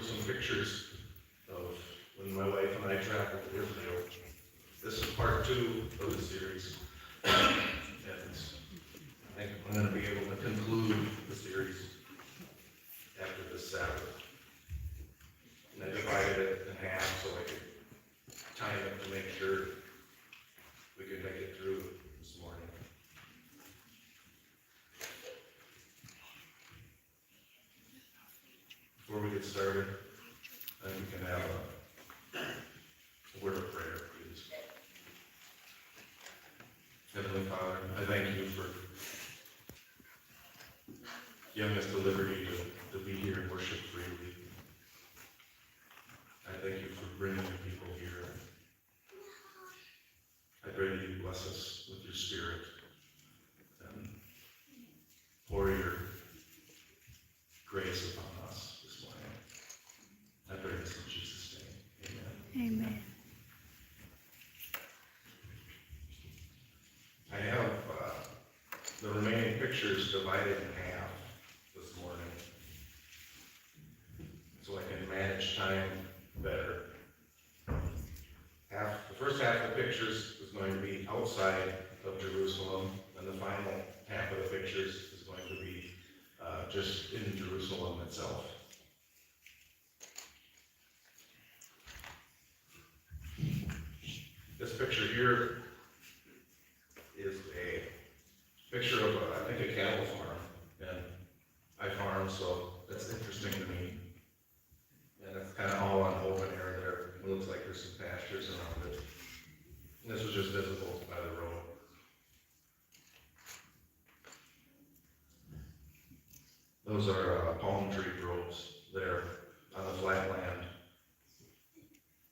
through some pictures of when my wife and I traveled to Israel. This is part 2 of the series. And I think I'm going to be able to conclude the series after this Sabbath. And I divided it in half so I could time it to make sure we could make it through this morning. Before we get started, I think we can have a word of prayer, please. Heavenly Father, I thank you for giving us the liberty to be here and worship freely. I thank you for bringing your people here. I pray that you bless us with your Spirit and pour your grace upon us this morning. I pray this in Jesus' name. Amen. Amen. I have the remaining pictures divided in half this morning so I can manage time better. The first half of the pictures is going to be outside of Jerusalem, and the final half of the pictures is going to be just in Jerusalem itself. This picture here is a picture of, I think, a cattle farm, and I farm, so that's interesting to me. And it's kind of all on open air there. It looks like there's some pastures around it. And this was just visible by the road. Those are palm tree groves there on the flat land.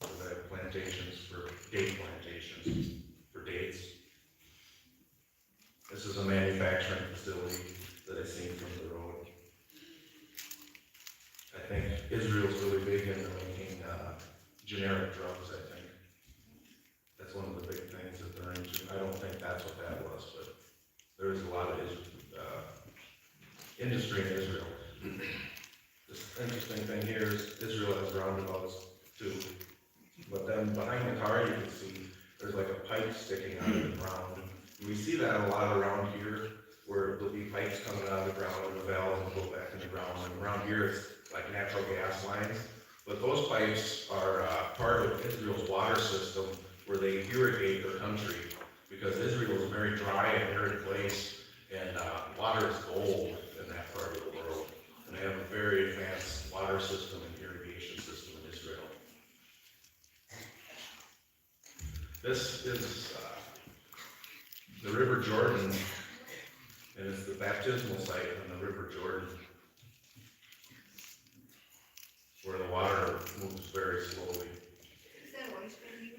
They have plantations for date plantations for dates. This is a manufacturing facility that I've seen from the road. I think Israel's really big into making generic drugs, I think. That's one of the big things that they're into. I don't think that's what that was, but there is a lot of industry in Israel. This interesting thing here is Israel has roundabouts too. But then behind the car you can see there's like a pipe sticking out of the ground. We see that a lot around here, where there'll be pipes coming out of the ground and the valve will go back in the ground. And around here it's like natural gas lines. But those pipes are part of Israel's water system where they irrigate their country, because Israel is a very dry and arid place, and water is gold in that part of the world. And they have a very advanced water system and irrigation system in Israel. This is the River Jordan, and it's the baptismal site on the River Jordan, where the water moves very slowly. Is that always been used?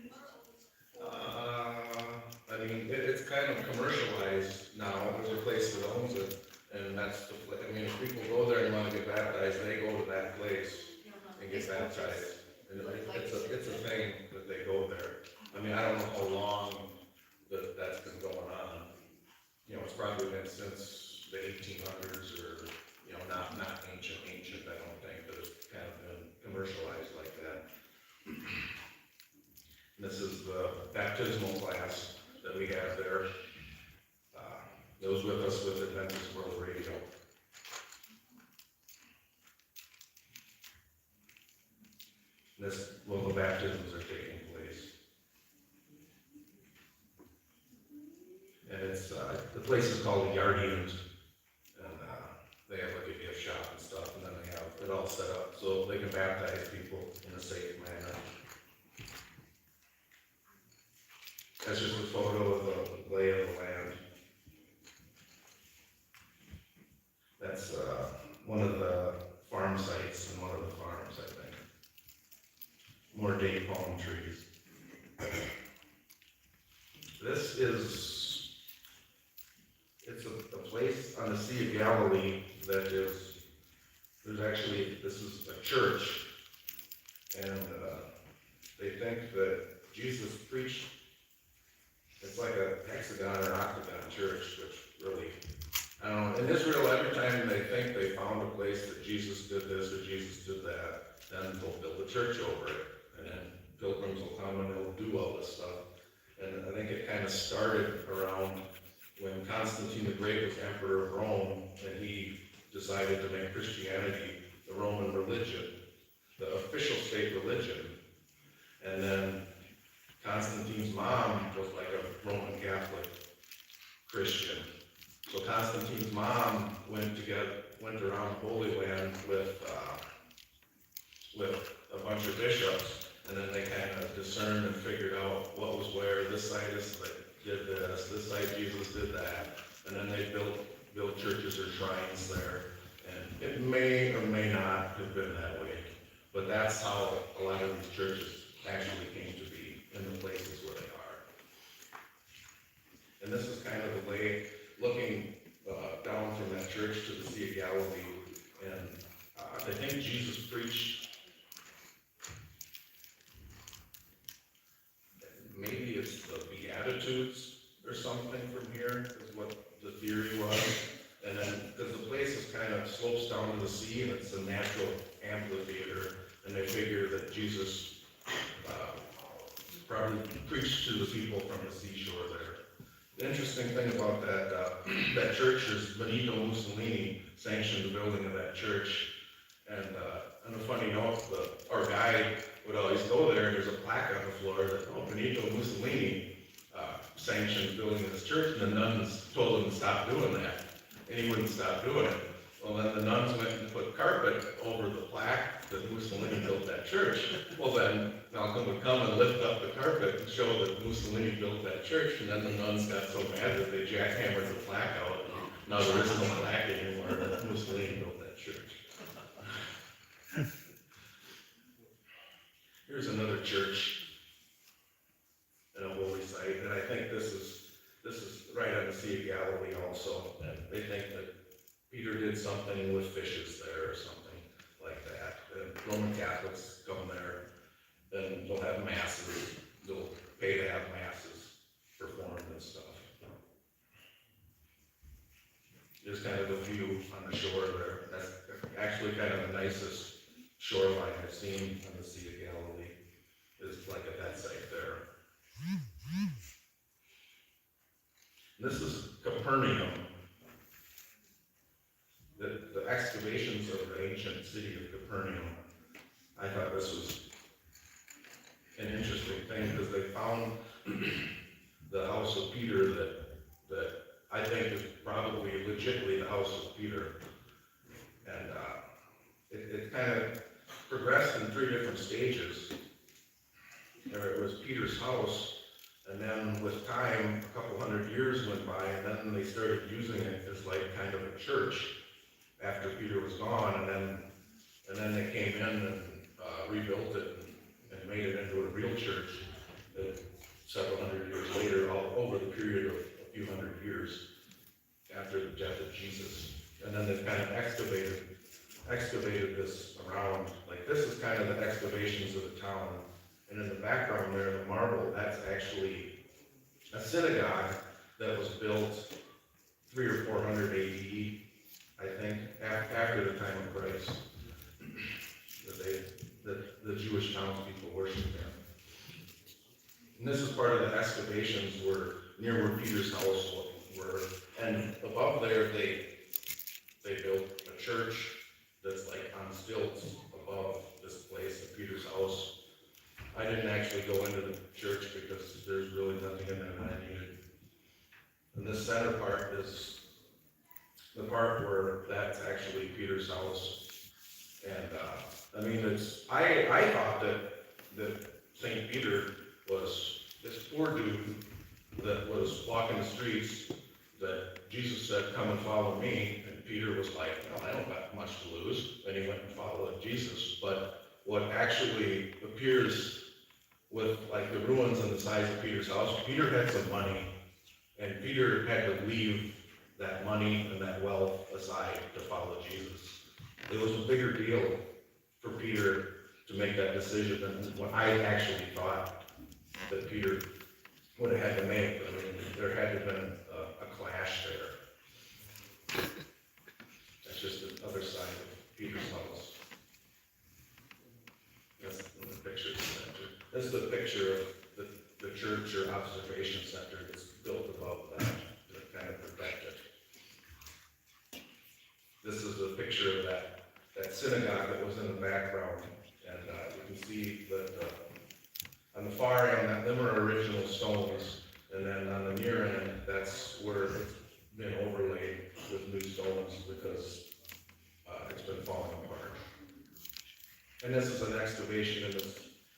I mean, it's kind of commercialized now. There's a place that owns it, and that's the place. I mean, if people go there and want to get baptized, they go to that place and get baptized. And it's a thing that they go there. I mean, I don't know how long that's been going on. You know, it's probably been since the 1800s, or, you know, not ancient, I don't think, but it's kind of been commercialized like that. And this is the baptismal class that we have there. Those with us with Adventist World Radio. This, well, the baptisms are taking place. And it's, the place is called the Yardians, and they have like a gift shop and stuff, and then they have it all set up so they can baptize people in a safe manner. That's just a photo of the lay of the land. That's one of the farm sites in one of the farms, I think. More date palm trees. This is, it's a place on the Sea of Galilee that is, there's actually, this is a church, and they think that Jesus preached. It's like a hexagon or octagon church, which really, I don't know. In Israel, every time they think they found a place that Jesus did this or Jesus did that, then they'll build a church over it, and then pilgrims will come and they'll do all this stuff. And I think it kind of started around when Constantine the Great was emperor of Rome, and he decided to make Christianity the Roman religion, the official state religion. And then Constantine's mom was like a Roman Catholic Christian. So Constantine's mom went around Holy Land with a bunch of bishops, and then they kind of discerned and figured out what was where. This side did this side Jesus did that, and then they built churches or shrines there. And it may or may not have been that way, but that's how a lot of these churches actually came to be in the places where they are. And this is kind of the way, looking down from that church to the Sea of Galilee, and I think Jesus preached, maybe it's the Beatitudes or something from here, is what the theory was. And then, because the place is kind of slopes down to the sea, and it's a natural amphitheater, and they figure that Jesus probably preached to the people from the seashore there. The interesting thing about that church is Benito Mussolini sanctioned the building of that church. And on a funny note, our guide would always go there, and there's a plaque on the floor that, oh, Benito Mussolini sanctioned the building of this church, and the nuns told him to stop doing that. And he wouldn't stop doing it. Well, then the nuns went and put carpet over the plaque that Mussolini built that church. Well, then Malcolm would come and lift up the carpet and show that Mussolini built that church, and then the nuns got so mad that they jackhammered the plaque out. Now there is no plaque anymore that Mussolini built that church. Here's another church and a holy site, and I think this is right on the Sea of Galilee also, and they think that Peter did something with fishes there or something like that. And Roman Catholics come there, and they'll have masses. They'll pay to have masses performed and stuff. There's kind of a view on the shore there. That's actually kind of the nicest shoreline I've seen on the Sea of Galilee, is like at that site there. This is Capernaum. The excavations of the ancient city of Capernaum, I thought this was an interesting thing, because they found the house of Peter that I think is probably legitimately the house of Peter. And it kind of progressed in 3 different stages. It was Peter's house, and then with time, a couple hundred years went by, and then they started using it as like kind of a church after Peter was gone, and then they came in and rebuilt it and made it into a real church several hundred years later, all over the period of a few hundred years after the death of Jesus. And then they've kind of excavated this around, like this is kind of the excavations of the town. And in the background there, the marble, that's actually a synagogue that was built 300 or 400 AD, I think, after the time of Christ, that the Jewish townspeople worshiped him. And this is part of the excavations near where Peter's house were, and above there they built a church that's like on stilts above this place at Peter's house. I didn't actually go into the church because there's really nothing in there that I needed. And this center part is the part where that's actually Peter's house. And I mean, I thought that St. Peter was this poor dude that was walking the streets, that Jesus said, "Come and follow me." And Peter was like, "No, I don't got much to lose." And he went and followed Jesus. But what actually appears with like the ruins on the sides of Peter's house, Peter had some money, and Peter had to leave that money and that wealth aside to follow Jesus. It was a bigger deal for Peter to make that decision than what I actually thought that Peter would have had to make. I mean, there had to have been a clash there. That's just the other side of Peter's house. This is a picture of the church or observation center that's built above that to kind of protect it. This is a picture of that synagogue that was in the background, and you can see that on the far end, them are original stones, and then on the near end, that's where it's been overlaid with new stones because it's been falling apart. And this is an excavation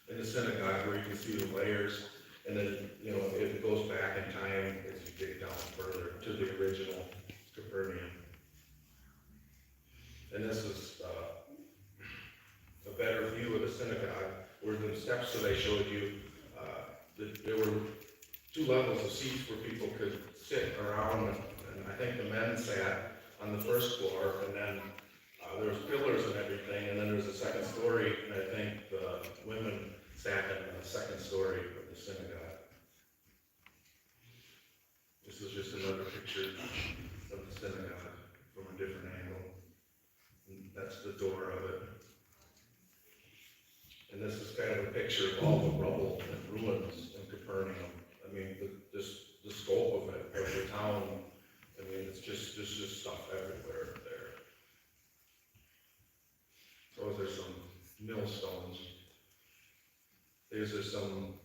in the synagogue where you can see the layers, and then, it goes back in time as you dig down further to the original Capernaum. And this is a better view of the synagogue, where the steps that I showed you, there were 2 levels of seats where people could sit around, and I think the men sat on the first floor, and then there was pillars and everything, and then there was a second story, and I think the women sat in the second story of the synagogue. This is just another picture of the synagogue from a different angle. And that's the door of it. And this is kind of a picture of all the rubble and ruins in Capernaum. I mean, the scope of it, of the town, I mean, it's just stuff everywhere there. So there's some millstones. There's some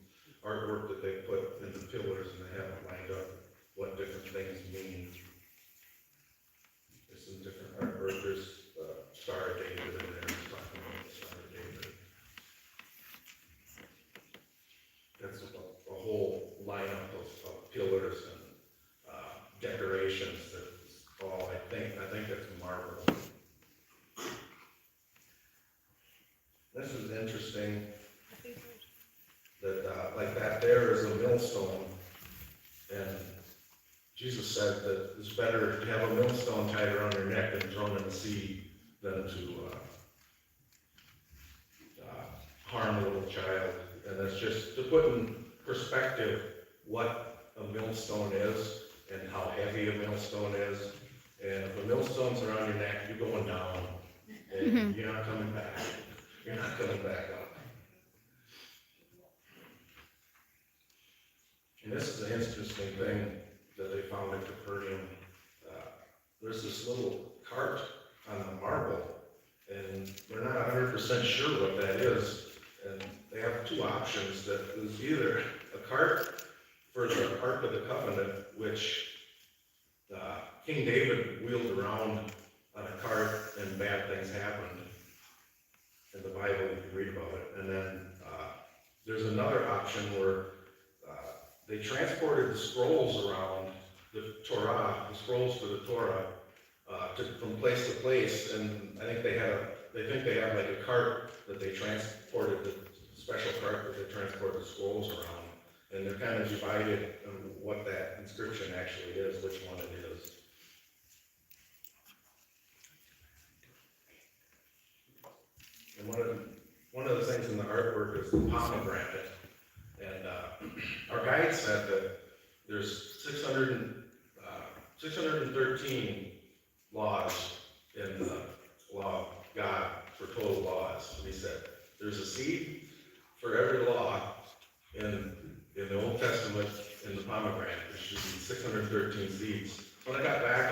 artwork that they put in the pillars, and they have it lined up what different things mean. There's some different artwork. There's Star of David in there. It's talking about the Star of David. That's a whole lineup of pillars and decorations. That's all I think that's marble. This is interesting. That like that there is a millstone, and Jesus said that it's better to have a millstone tied around your neck and thrown in the sea than to harm a little child. And that's just to put in perspective what a millstone is and how heavy a millstone is. And if a millstone's around your neck, you're going down, and you're not coming back. You're not coming back up. And this is an interesting thing that they found in Capernaum. There's this little cart on the marble, and they're not 100% sure what that is. And they have 2 options. That is either a cart for the Ark of the Covenant, which King David wheeled around on a cart, and bad things happened. In the Bible, you can read about it. And then there's another option where they transported the scrolls around the Torah, the scrolls for the Torah, from place to place. And I think they have like a cart that they transported, the special cart that they transport the scrolls around. And they're kind of divided on what that inscription actually is, which one it is. And one of the things in the artwork is the pomegranate. And our guide said that there's 613 laws in the law of God for total laws. And he said there's a seed for every law in the Old Testament in the pomegranate. There should be 613 seeds. When I got back,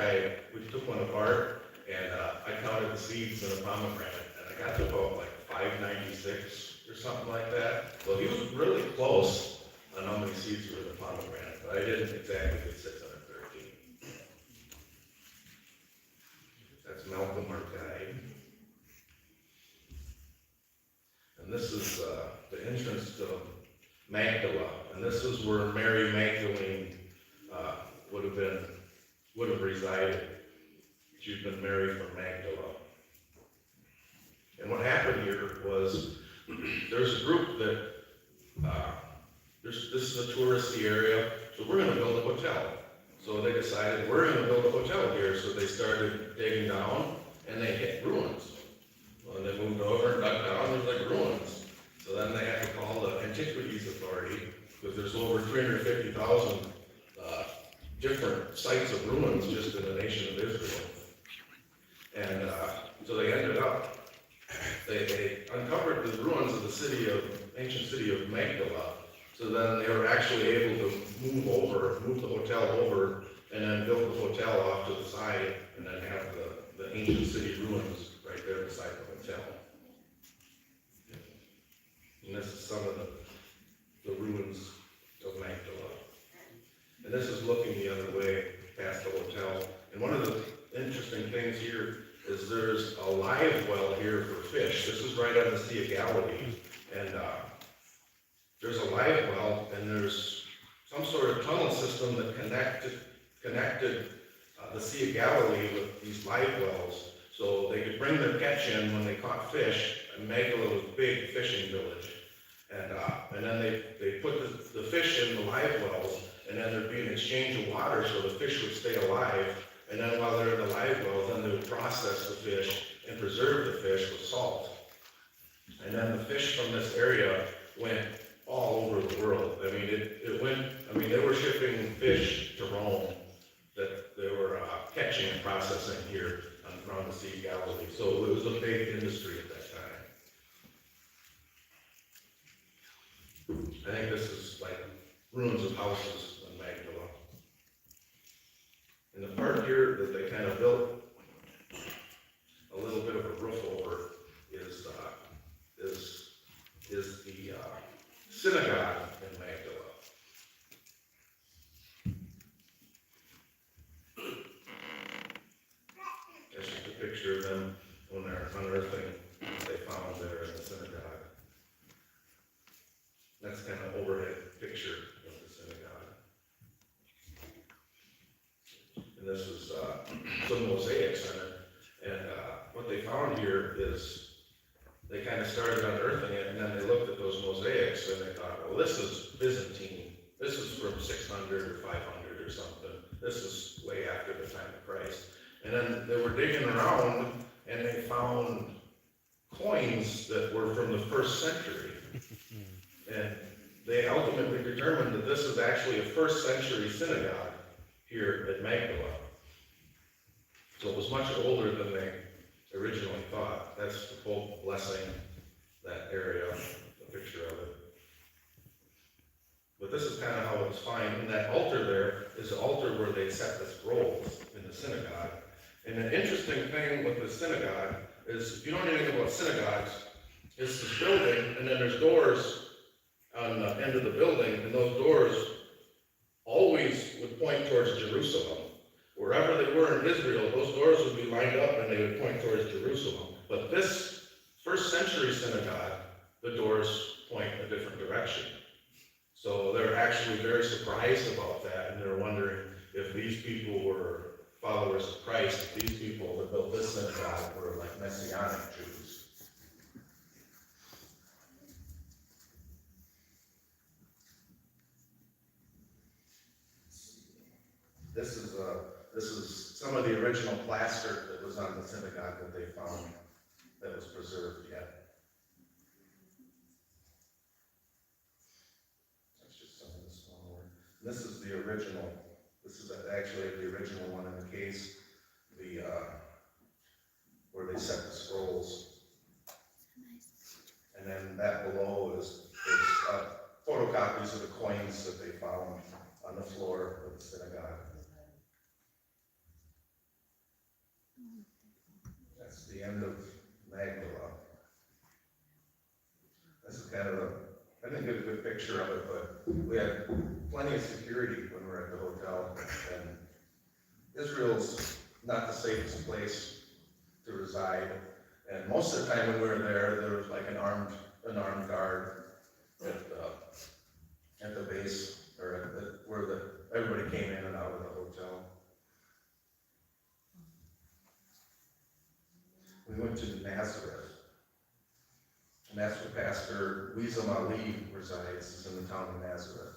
we took one apart, and I counted the seeds in the pomegranate, and I got to about like 596 or something like that. So he was really close on how many seeds were in the pomegranate, but I didn't exactly get 613. That's Malcolm, our guide. And this is the entrance to Magdala, and this is where Mary Magdalene would have resided. She'd been Mary from Magdala. And what happened here was there's a group that this is a touristy area, so we're going to build a hotel. So they decided we're going to build a hotel here. So they started digging down, and they hit ruins. Well, they moved over and dug down. There's like ruins. So then they had to call the Antiquities Authority, because there's over 350,000 different sites of ruins just in the nation of Israel. And so they ended up they uncovered the ruins of ancient city of Magdala. So then they were actually able to move the hotel over, and then build the hotel off to the side, and then have the ancient city ruins right there beside the hotel. And this is some of the ruins of Magdala. And this is looking the other way past the hotel. And one of the interesting things here is there's a live well here for fish. This is right on the Sea of Galilee. And there's a live well, and there's some sort of tunnel system that connected the Sea of Galilee with these live wells. So they could bring their catch in when they caught fish. And Magdala was a big fishing village. And then they put the fish in the live wells, and then there'd be an exchange of water so the fish would stay alive. And then while they're in the live wells, then they would process the fish and preserve the fish with salt. And then the fish from this area went all over the world. I mean, they were shipping fish to Rome that they were catching and processing here around the Sea of Galilee. So it was a big industry at that time. I think this is like ruins of houses in Magdala. And the part here that they kind of built a little bit of a roof over is the synagogue in Magdala. That's just a picture of them when they're unearthing what they found there in the synagogue. That's kind of overhead picture of the synagogue. And this is some mosaics on it. And what they found here is they kind of started unearthing it, and then they looked at those mosaics and they thought, well, this is Byzantine. This is from 600 or 500 or something. This is way after the time of Christ. And then they were digging around and they found coins that were from the 1st century. And they ultimately determined that this is actually a 1st century synagogue here at Magdala. So it was much older than they originally thought. That's the Pope blessing that area, the picture of it. But this is kind of how it's found. And that altar there is the altar where they set the scrolls in the synagogue. And an interesting thing with the synagogue is, if you don't know anything about synagogues, it's this building, and then there's doors on the end of the building, and those doors always would point towards Jerusalem. Wherever they were in Israel, those doors would be lined up and they would point towards Jerusalem. But this 1st century synagogue, the doors point a different direction. So they're actually very surprised about that, and they're wondering if these people were followers of Christ, if these people that built this synagogue were like Messianic Jews. This is some of the original plaster that was on the synagogue that they found that was preserved yet. That's just some of the small work. This is the original. This is actually the original one in the case, where they set the scrolls. And then that below is photocopies of the coins that they found on the floor of the synagogue. That's the end of Magdala. This is kind of I didn't get a good picture of it, but we had plenty of security when we were at the hotel. And Israel's not the safest place to reside. And most of the time when we were there was like an armed guard at the base, or where everybody came in and out of the hotel. We went to Nazareth, and that's where Pastor Weasel Ali resides, is in the town of Nazareth.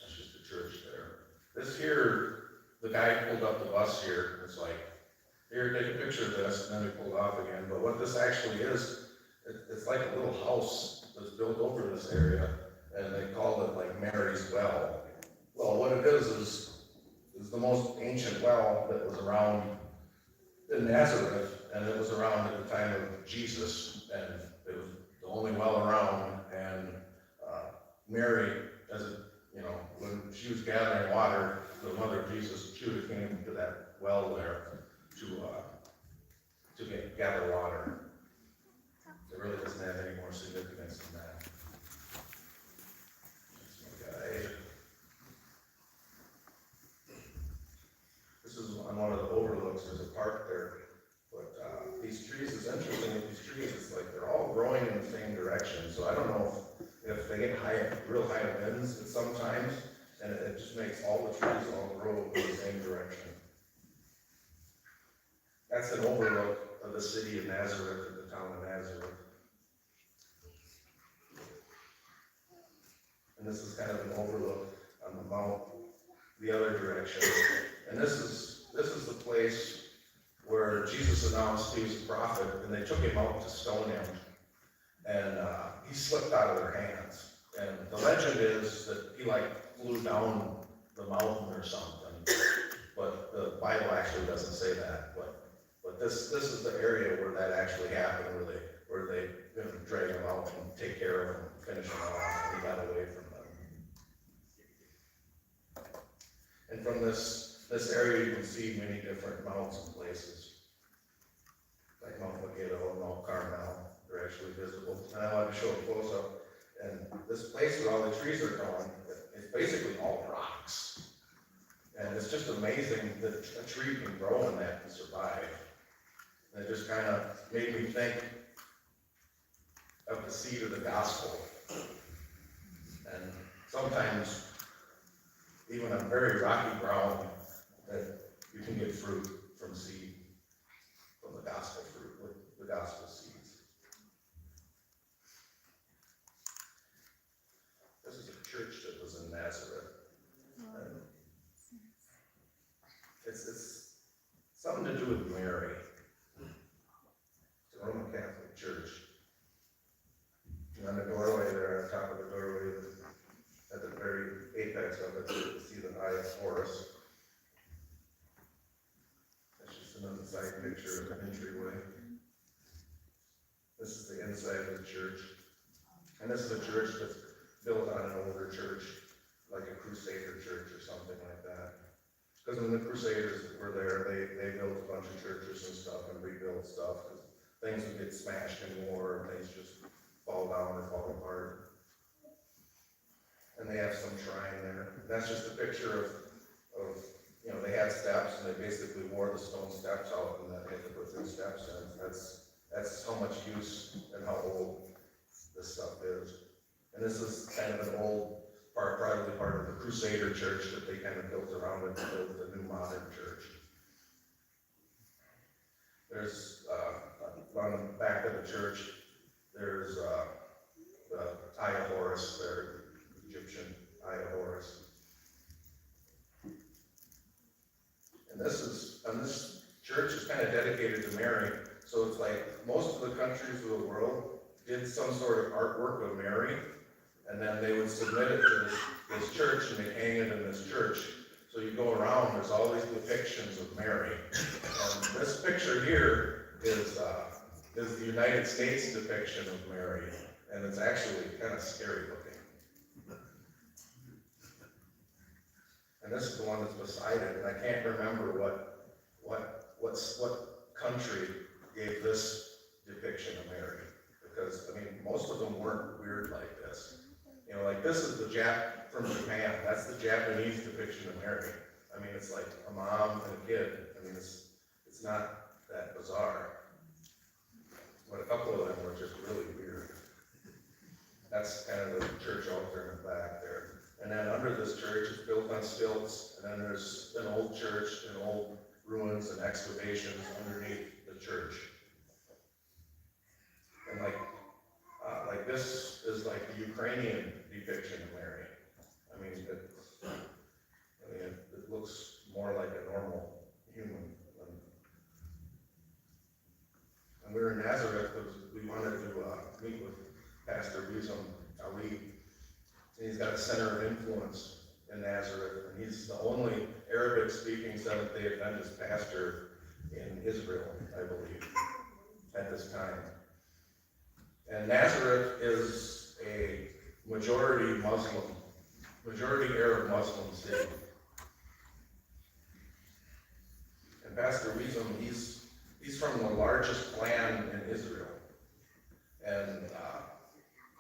That's just a church there. This here, the guy pulled up the bus here, and it's like, here, take a picture of this, and then we pulled off again. But what this actually is, it's like a little house that's built over this area, and they called it like Mary's Well. Well, what it is the most ancient well that was around in Nazareth, and it was around at the time of Jesus, and it was the only well around, and Mary, as a, you know, when she was gathering water, the mother of Jesus, she would have came to that well there to gather water. It really doesn't have any more significance than that. That's my guy. This is on one of the overlooks. There's a park there, but these trees, it's interesting with these trees, it's like they're all growing in the same direction. So I don't know if they get real high winds at sometimes, and it just makes all the trees all grow in the same direction. That's an overlook of the city of Nazareth, or the town of Nazareth. And this is kind of an overlook on the mount, the other direction. And this is the place where Jesus announced he was a prophet, and they took him out to stone him. And he slipped out of their hands. And the legend is that he flew down the mountain or something. But the Bible actually doesn't say that. But this is the area where that actually happened, where they drag him out and take care of him, finish him off, and he got away from them. And from this area you can see many different mounts and places. Like Mount Megiddo and Mount Carmel, they're actually visible. And I wanted to show a close up. And this place where all the trees are growing, it's basically all rocks. And it's just amazing that a tree can grow in that and survive. And it just kind of made me think of the seed of the gospel. And sometimes, even on very rocky ground, that you can get fruit from seed, from the gospel fruit, with the gospel seeds. This is a church that was in Nazareth. And it's something to do with Mary. It's a Roman Catholic church. And on the doorway there, on top of the doorway, at the very apex of it, you can see the Eye of Horus. That's just another side picture of the entryway. This is the inside of the church. And this is a church that's built on an older church, like a Crusader church or something like that. Because when the Crusaders were there, they built a bunch of churches and stuff and rebuilt stuff, because things would get smashed in war and things just fall down or fall apart. And they have some shrine there. That's just a picture of you know, they had steps and they basically wore the stone steps out and then they had to put new steps in. That's how much use and how old this stuff is. And this is kind of an old probably part of the Crusader church that they kind of built around it to build the new modern church. There's, on the back of the church, there's the Eye of Horus there, Egyptian Eye of Horus. And this church is kind of dedicated to Mary, so it's like most of the countries of the world did some sort of artwork of Mary, and then they would submit it to this church, and they hang it in this church. So you go around, there's all these depictions of Mary. And this picture here is the United States depiction of Mary, and it's actually kind of scary looking. And this is the one that's beside it, and I can't remember what country gave this depiction of Mary, because I mean most of them weren't weird like this. You know, like this is the from Japan. That's the Japanese depiction of Mary. I mean, it's like a mom and a kid. I mean, it's not that bizarre. But a couple of them were just really weird. That's kind of the church altar in the back there. And then under this church, it's built on stilts, and then there's an old church and old ruins and excavations underneath the church. And like this is like the Ukrainian depiction of Mary. I mean, it looks more like a normal human. And we were in Nazareth because we wanted to meet with Pastor Wisam Ali. He's got a center of influence in Nazareth, and he's the only Arabic-speaking Seventh-day Adventist pastor in Israel, I believe, at this time. And Nazareth is a majority Arab Muslim city. And Pastor Wiesem, he's from the largest clan in Israel. And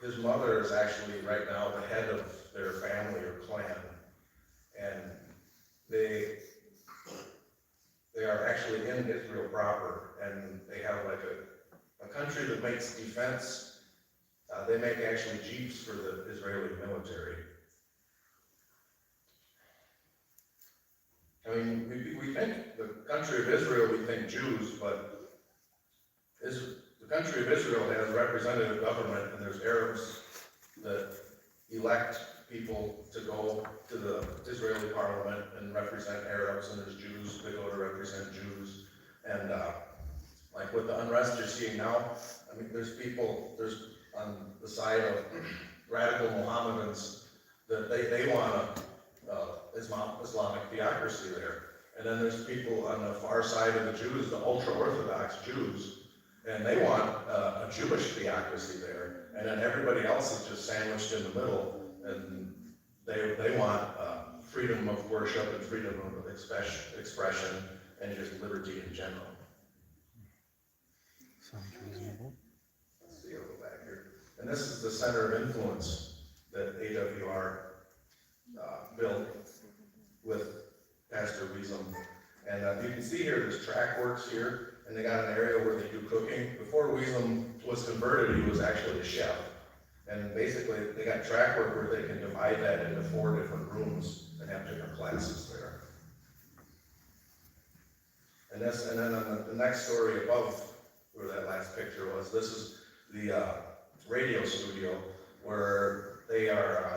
his mother is actually right now the head of their family or clan. And they are actually in Israel proper, and they have like a country that makes defense. They make actually jeeps for the Israeli military. I mean, we think the country of Israel, we think Jews, but the country of Israel has representative government, and there's Arabs that elect people to go to the Israeli parliament and represent Arabs, and there's Jews that go to represent Jews. And like with the unrest you're seeing now, I mean, there's on the side of radical Mohammedans that they want Islamic theocracy there. And then there's people on the far side of the Jews, the ultra-Orthodox Jews, and they want a Jewish theocracy there. And then everybody else is just sandwiched in the middle, and they want freedom of worship and freedom of expression and just liberty in general. Sounds reasonable. Let's see, I'll go back here. And this is the center of influence that AWR built with Pastor Wiesem. And you can see here, there's track works here, and they got an area where they do cooking. Before Wiesem was converted, he was actually a chef. And basically, they got track work where they can divide that into 4 different rooms and have different classes there. And then on the next story above, where that last picture was, this is the radio studio where they are